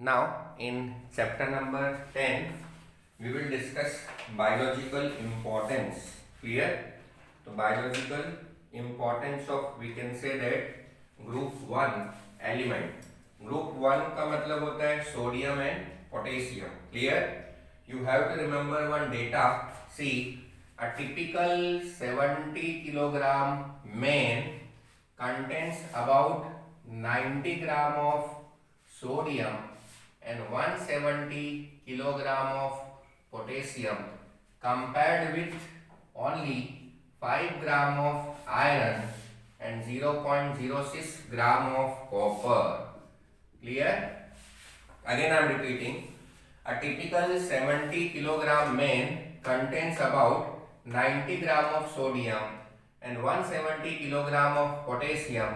Now, in chapter number 10, we will discuss biological importance. Clear? So, biological importance of, we can say that group 1 element. Group 1 का मतलब होता है sodium and potassium. Clear? You have to remember one data. See, a typical 70 kilogram man contains about 90 gram of sodium and 170 kilogram of potassium compared with only 5 gram of iron and 0.06 gram of copper. Clear? Again I am repeating. A typical 70 kilogram man contains about 90 gram of sodium and 170 kilogram of potassium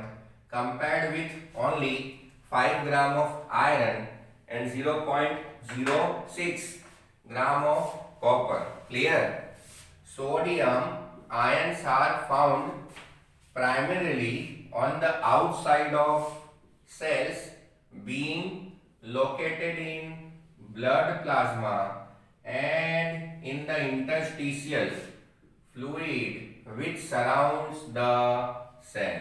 compared with only 5 gram of iron and 0.06 gram of copper. Clear? Sodium ions are found primarily on the outside of cells, being located in blood plasma and in the interstitial fluid which surrounds the cell.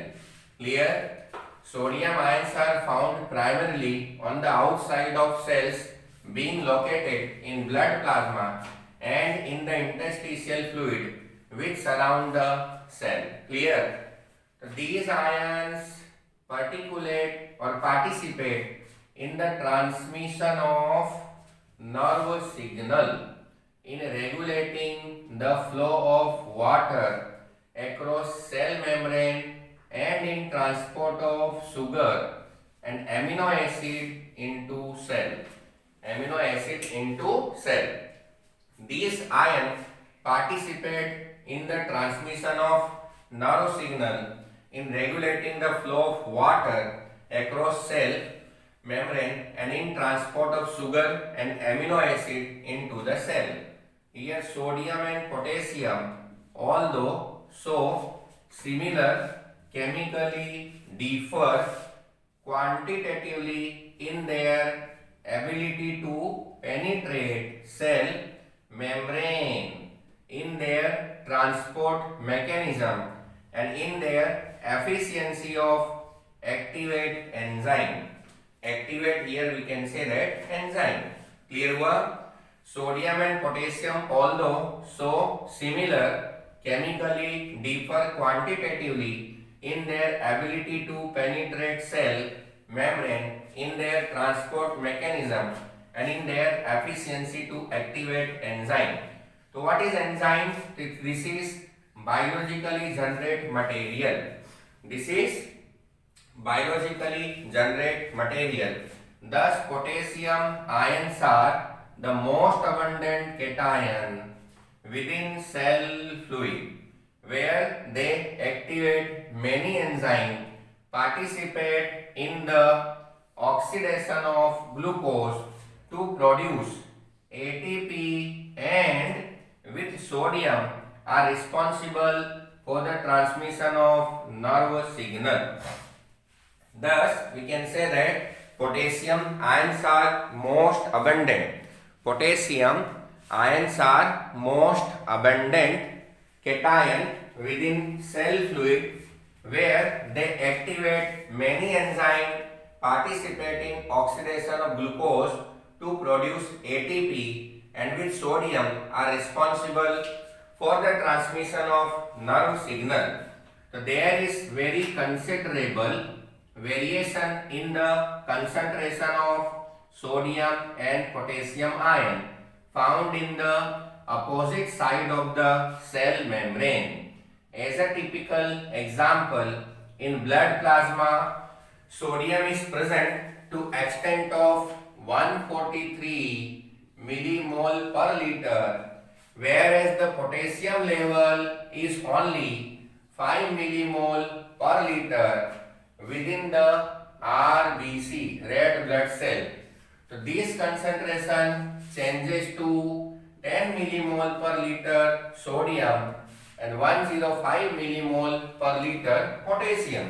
Clear? Sodium ions are found primarily on the outside of cells, being located in blood plasma and in the interstitial fluid which surround the cell. Clear? These ions particulate or participate in the transmission of nerve signal, in regulating the flow of water across cell membrane and in transport of sugar and amino acid into cell. Amino acid into cell. These ions participate in the transmission of nerve signal, in regulating the flow of water across cell membrane and in transport of sugar and amino acid into the cell. Here sodium and potassium, although so similar, chemically differ quantitatively in their ability to penetrate cell membrane, in their transport mechanism and in their efficiency of activate enzyme. Activate, here we can say that enzyme. Clear हुआ? Sodium and potassium, although so similar, chemically differ quantitatively in their ability to penetrate cell membrane, in their transport mechanism and in their efficiency to activate enzyme. So what is enzyme? This is biologically generate material. This is biologically generate material. Thus potassium ions are the most abundant cation within cell fluid, where they activate many enzymes, participate in the oxidation of glucose to produce ATP, and with sodium are responsible for the transmission of nerve signal. Thus, we can say that potassium ions are most abundant. Potassium ions are most abundant cation within cell fluid, where they activate many enzymes, participate in oxidation of glucose to produce ATP, and with sodium are responsible for the transmission of nerve signal. So there is very considerable variation in the concentration of sodium and potassium ion found in the opposite side of the cell membrane. As a typical example, in blood plasma, sodium is present to extent of 143 millimole per liter, whereas the potassium level is only 5 millimole per liter within the RBC, red blood cell. So this concentration changes to 10 millimole per liter sodium and 105 millimole per liter potassium.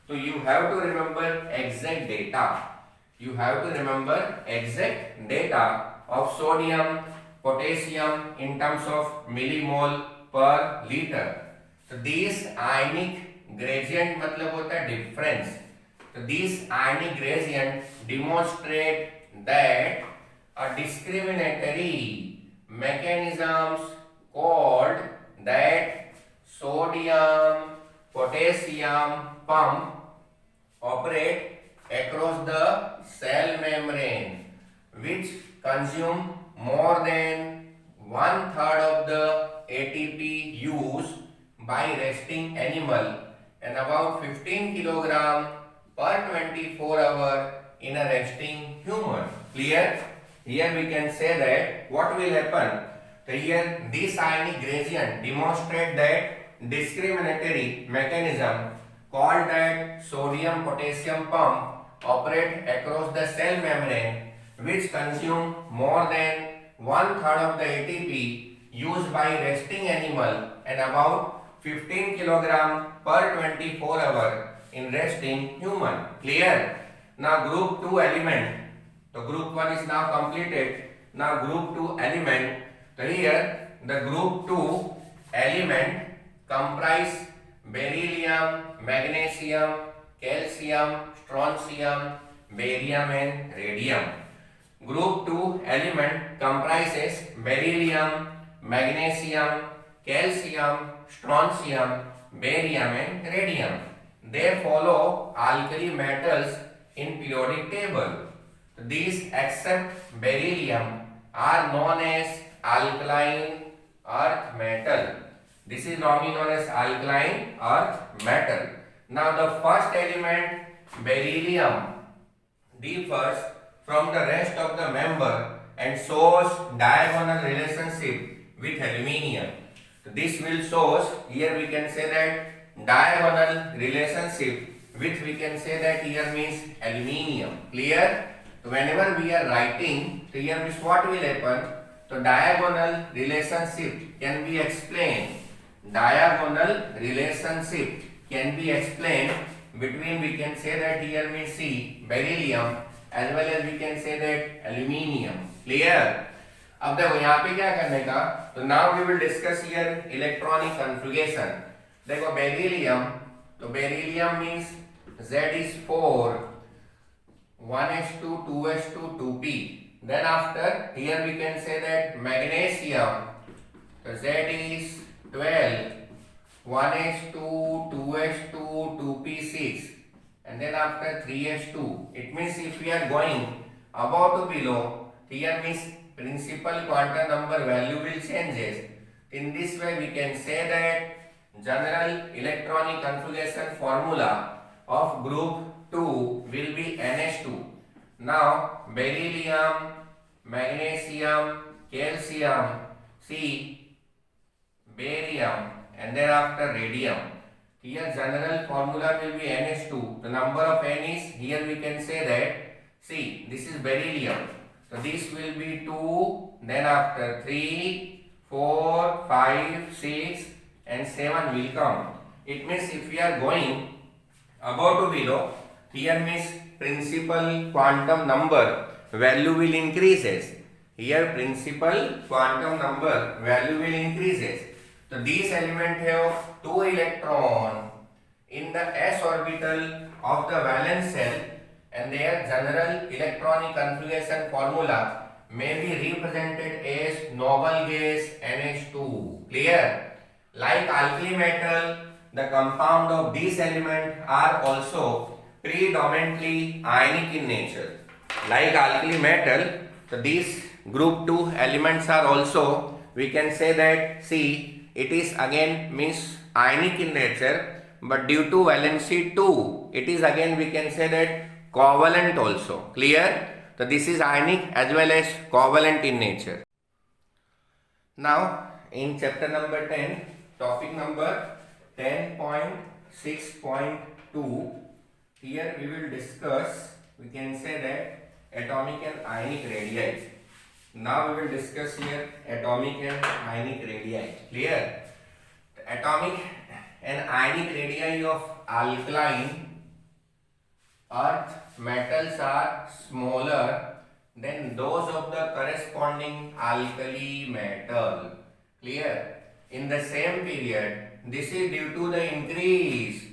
So you have to remember exact data. You have to remember exact data of sodium, potassium in terms of millimole per liter. So these ionic gradient मतलब होता है difference. So these ionic gradient demonstrate that a discriminatory mechanisms called that sodium potassium pump operate across the cell membrane, which consume more than one third of the ATP used by resting animal and about 15 kilogram per 24 hour in a resting human. Clear? Here we can say that what will happen. So here this ionic gradient demonstrate that discriminatory mechanism called that sodium potassium pump operate across the cell membrane, which consume more than one third of the ATP used by resting animal and about 15 kilogram per 24 hour in resting human. Clear? Now group 2 element. So group 1 is now completed. Now group 2 element. So here the group 2 element comprise beryllium, magnesium, calcium, strontium, barium and radium. Group 2 element comprises beryllium, magnesium, calcium, strontium, barium and radium. They follow alkali metals in periodic table. These except beryllium are known as alkaline earth metal. This is normally known as alkaline earth metal. Now the first element beryllium differs from the rest of the member and shows diagonal relationship with aluminium. So this will shows, here we can say that diagonal relationship with, we can say that here means aluminium. Clear? So whenever we are writing, so here means what will happen? So diagonal relationship can be explained. Diagonal relationship can be explained between, we can say that here means C, beryllium, as well as we can say that aluminium. Clear? अब देखो यहाँ पे क्या करने का, तो now we will discuss here electronic configuration. देखो beryllium, तो beryllium means Z is 4, 1s2, 2s2, 2p. Then after here we can say that magnesium, so Z is 12, 1s2, 2s2, 2p6, and then after 3s2. It means if we are going above to below, here means principal quantum number value will changes. In this way we can say that general electronic configuration formula of group 2 will be NH2. Now beryllium, magnesium, calcium, C, barium, and then after radium. Here general formula will be NH2. The number of N is, here we can say that, see, this is beryllium. So this will be 2, then after 3, 4, 5, 6 and 7 will come. It means if we are going above to below, here means principal quantum number value will increases. Here principal quantum number value will increases. So these elements have 2 electrons in the s orbital of the valence shell, and their general electronic configuration formula may be represented as noble gas NH2. Clear? Like alkali metal, the compound of these elements are also predominantly ionic in nature. Like alkali metal, so these group 2 elements are also, we can say that, see, it is again means ionic in nature, but due to valency 2, it is again, we can say that covalent also. Clear? So this is ionic as well as covalent in nature. Now in chapter number 10, topic number 10.6.2, here we will discuss, we can say that atomic and ionic radii. Now we will discuss here atomic and ionic radii. Clear? The atomic and ionic radii of alkaline earth metals are smaller than those of the corresponding alkali metal. Clear? In the same period, this is due to the increased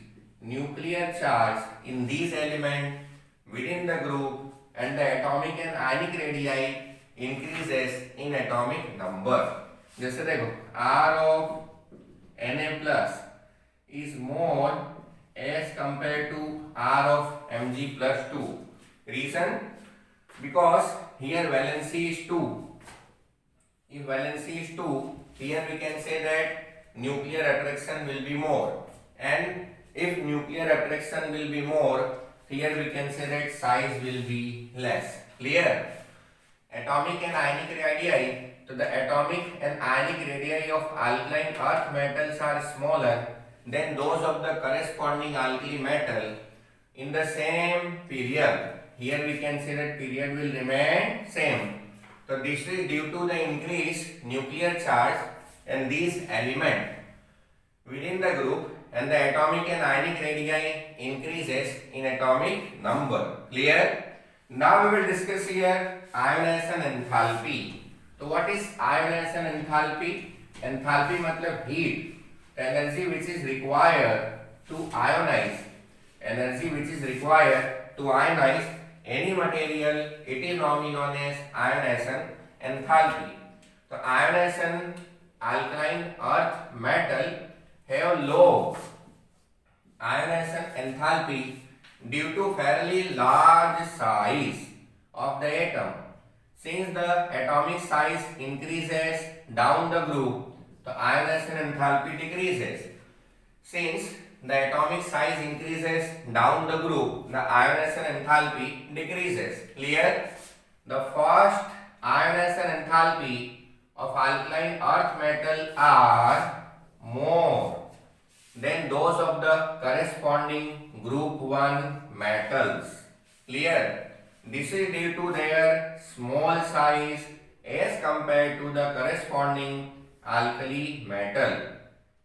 nuclear charge in these elements within the group, and the atomic and ionic radii increases in atomic number. जैसे देखो R of Na plus is more as compared to R of Mg plus 2. Reason? Because here valency is 2. If valency is 2, here we can say that nuclear attraction will be more. And if nuclear attraction will be more, here we can say that size will be less. Clear? Atomic and ionic radii. So the atomic and ionic radii of alkaline earth metals are smaller than those of the corresponding alkali metal in the same period. Here we can say that period will remain same. So this is due to the increased nuclear charge and these element within the group, and the atomic and ionic radii increases in atomic number. Clear? Now we will discuss here ionization enthalpy. So what is ionization enthalpy? Enthalpy मतलब heat, energy which is required to ionize, energy which is required to ionize any material. It is normally known as ionization enthalpy. So ionization alkaline earth metal have low ionization enthalpy due to fairly large size of the atom. Since the atomic size increases down the group, the ionization enthalpy decreases. Since the atomic size increases down the group, the ionization enthalpy decreases. Clear? The first ionization enthalpy of alkaline earth metal are more than those of the corresponding group 1 metals. Clear? This is due to their small size as compared to the corresponding alkali metal.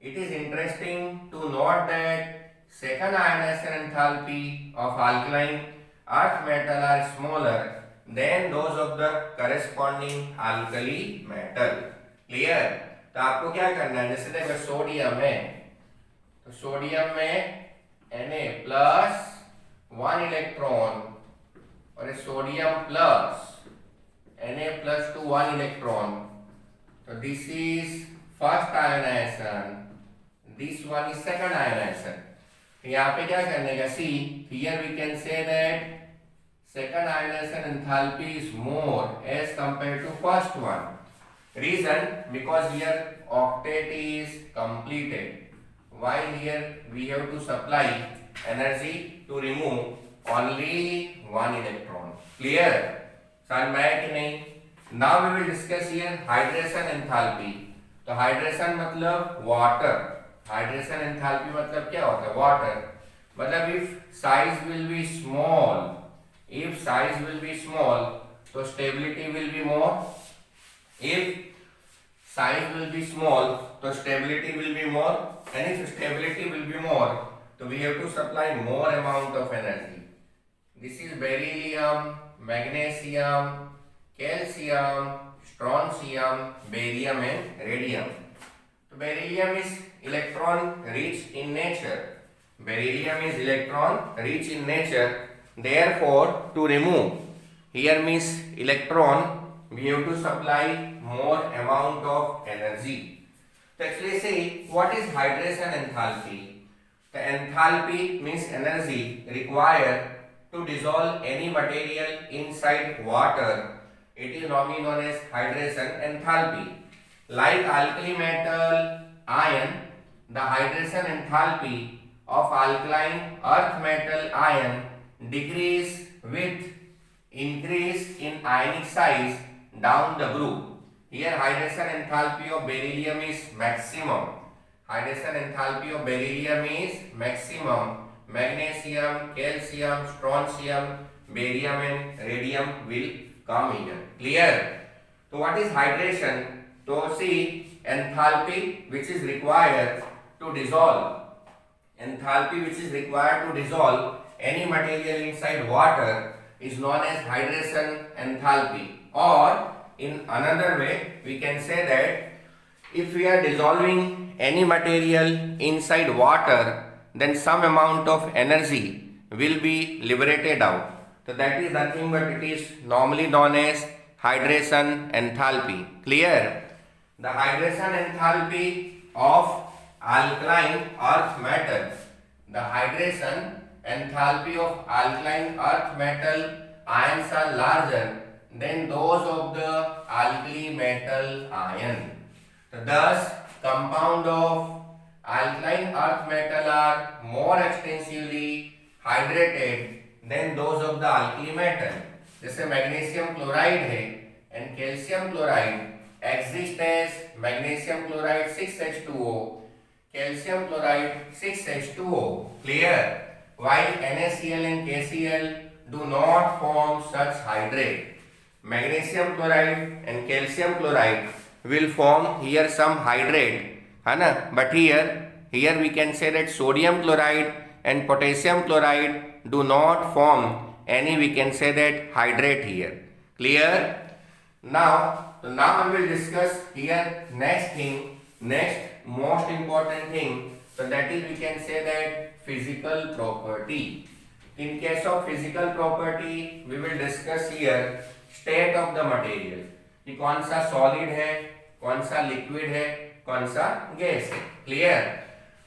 It is interesting to note that second ionization enthalpy of alkaline earth metal are smaller than those of the corresponding alkali metal. Clear? तो आपको क्या करना है, जैसे देखो sodium है, तो sodium में Na प्लस 1 इलेक्ट्रॉन और sodium plus Na plus 2 1 electron. So this is first ionization, this one is second ionization. यहाँ पे क्या करने का, see here we can say that second ionization enthalpy is more as compared to first one. Reason? Because here octet is completed, while here we have to supply energy to remove only one electron. Clear? समझ में आया कि नहीं? Now we will discuss here hydration enthalpy. तो hydration मतलब water, hydration enthalpy मतलब क्या होता है, वाटर. मतलब if size will be small, if size will be small, तो stability will be more. If size will be small, तो stability will be more. And if stability will be more, so we have to supply more amount of energy. This is beryllium, magnesium, calcium, strontium, barium and radium. So beryllium is electron rich in nature. Beryllium is electron rich in nature. Therefore, to remove here means electron, we have to supply more amount of energy. So actually say what is hydration enthalpy? The enthalpy means energy required to dissolve any material inside water. It is normally known as hydration enthalpy. Like alkali metal, iron, the hydration enthalpy of alkaline earth metal ion decrease with increase in ionic size down the group. Here hydration enthalpy of beryllium is maximum. Hydration enthalpy of beryllium is maximum. Magnesium, calcium, strontium, barium and radium will come here. Clear? So what is hydration? So see enthalpy which is required to dissolve. Enthalpy which is required to dissolve any material inside water is known as hydration enthalpy. Or in another way, we can say that if we are dissolving any material inside water, then some amount of energy will be liberated out. So that is nothing but it is normally known as hydration enthalpy. Clear? The hydration enthalpy of alkaline earth metal. The hydration enthalpy of alkaline earth metal ions are larger than those of the alkali metal ion. Thus, compound of alkaline earth metal are more extensively hydrated than those of the alkali metal. जैसे magnesium chloride है and calcium chloride exist as magnesium chloride 6H2O, calcium chloride 6H2O. Clear? While NaCl and KCl do not form such hydrate. Magnesium chloride and calcium chloride will form here some hydrate, है ना? But here we can say that sodium chloride and potassium chloride do not form any, we can say that, hydrate here. Clear? Now we will discuss here next most important thing. So that is, we can say that physical property. In case of physical property, we will discuss here state of the material. कि कौन सा solid है, कौन सा liquid है, कौन सा gas है. Clear?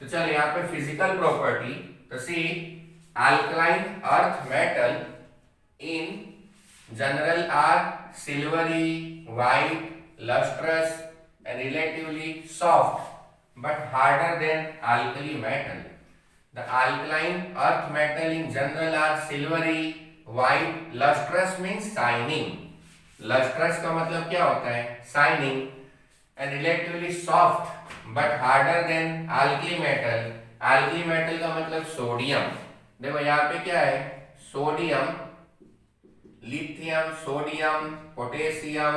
तो चल यहाँ पे physical property. तो see, alkaline earth metal in general are silvery, white, lustrous and relatively soft but harder than alkali metal. The alkaline earth metal in general are silvery, white, lustrous means shining. Lustrous का मतलब क्या होता है? Shining. And relatively soft but harder than alkali metal. Alkali metal का मतलब sodium. देखो यहाँ पे क्या है? Sodium, lithium, sodium, potassium,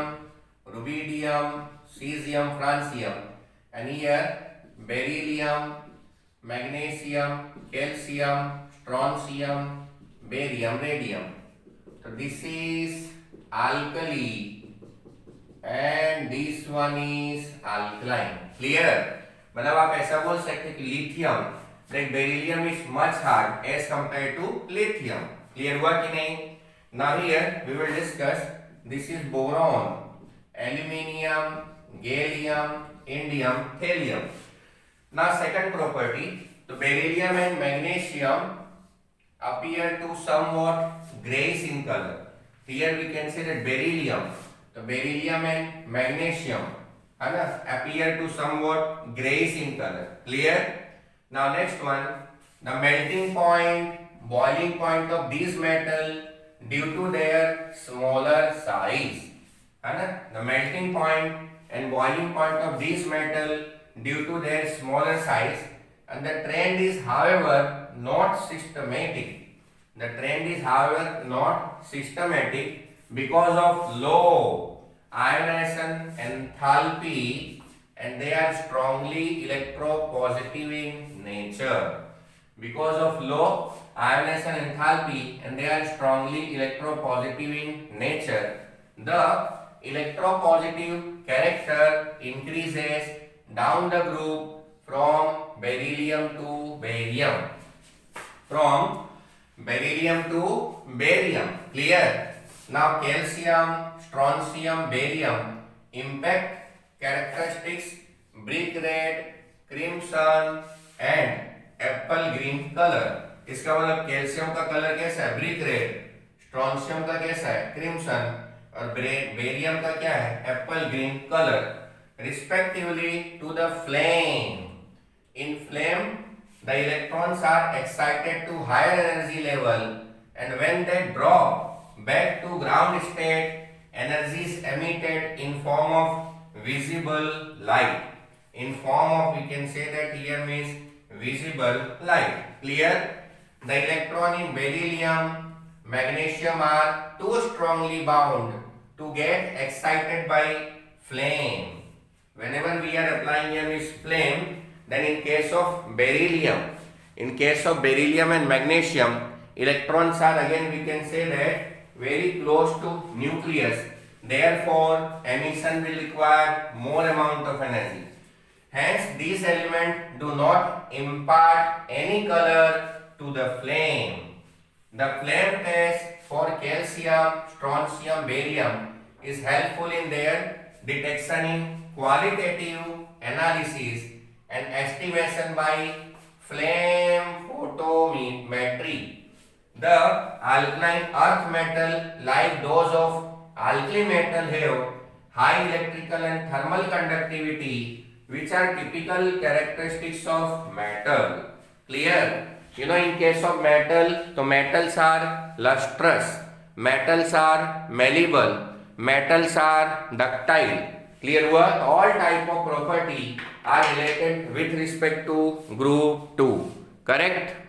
rubidium, cesium, francium, and here beryllium, magnesium, calcium, strontium, barium, radium. So this is alkali and this one is alkaline. Clear? मतलब आप ऐसा बोल सकते कि lithium, like beryllium is much hard as compared to lithium. Clear हुआ कि नहीं? Now here we will discuss, this is boron, aluminium, gallium, indium, thallium. Now second property, the beryllium and magnesium appear to somewhat grayish in color. Here we can say that beryllium, the beryllium and magnesium appear to somewhat grayish in color. Clear? Now next one, the melting point, boiling point of these metal due to their smaller size. The melting point and boiling point of these metal due to their smaller size, and the trend is however not systematic. The trend is however not systematic because of low ionization enthalpy and they are strongly electropositive in nature. Because of low ionization enthalpy and they are strongly electropositive in nature, the electropositive character increases down the group from beryllium to barium. From beryllium to barium. Clear? Now calcium, strontium, barium impact characteristics brick red, crimson and apple green color. इसका मतलब calcium का colour कैसा है? Brick red. Strontium का कैसा है? Crimson. और barium का क्या है? Apple green colour. Respectively to the flame. In flame, the electrons are excited to higher energy level, and when they drop back to ground state, energy is emitted in form of visible light. In form of, we can say that here means visible light. Clear? The electron in beryllium, magnesium are too strongly bound to get excited by flame. Whenever we are applying here is flame, then in case of beryllium and magnesium, Electrons are, again we can say that, very close to nucleus. Therefore, emission will require more amount of energy. Hence, these elements do not impart any color to the flame. The flame test for calcium, strontium, barium is helpful in their detection in qualitative analysis and estimation by flame photometry. The alkaline earth metal, like those of alkali metal, have high electrical and thermal conductivity, which are typical characteristics of metal. Clear? In case of metal, the metals are lustrous, metals are malleable, metals are ductile. Clear? All type of property are related with respect to group 2. Correct?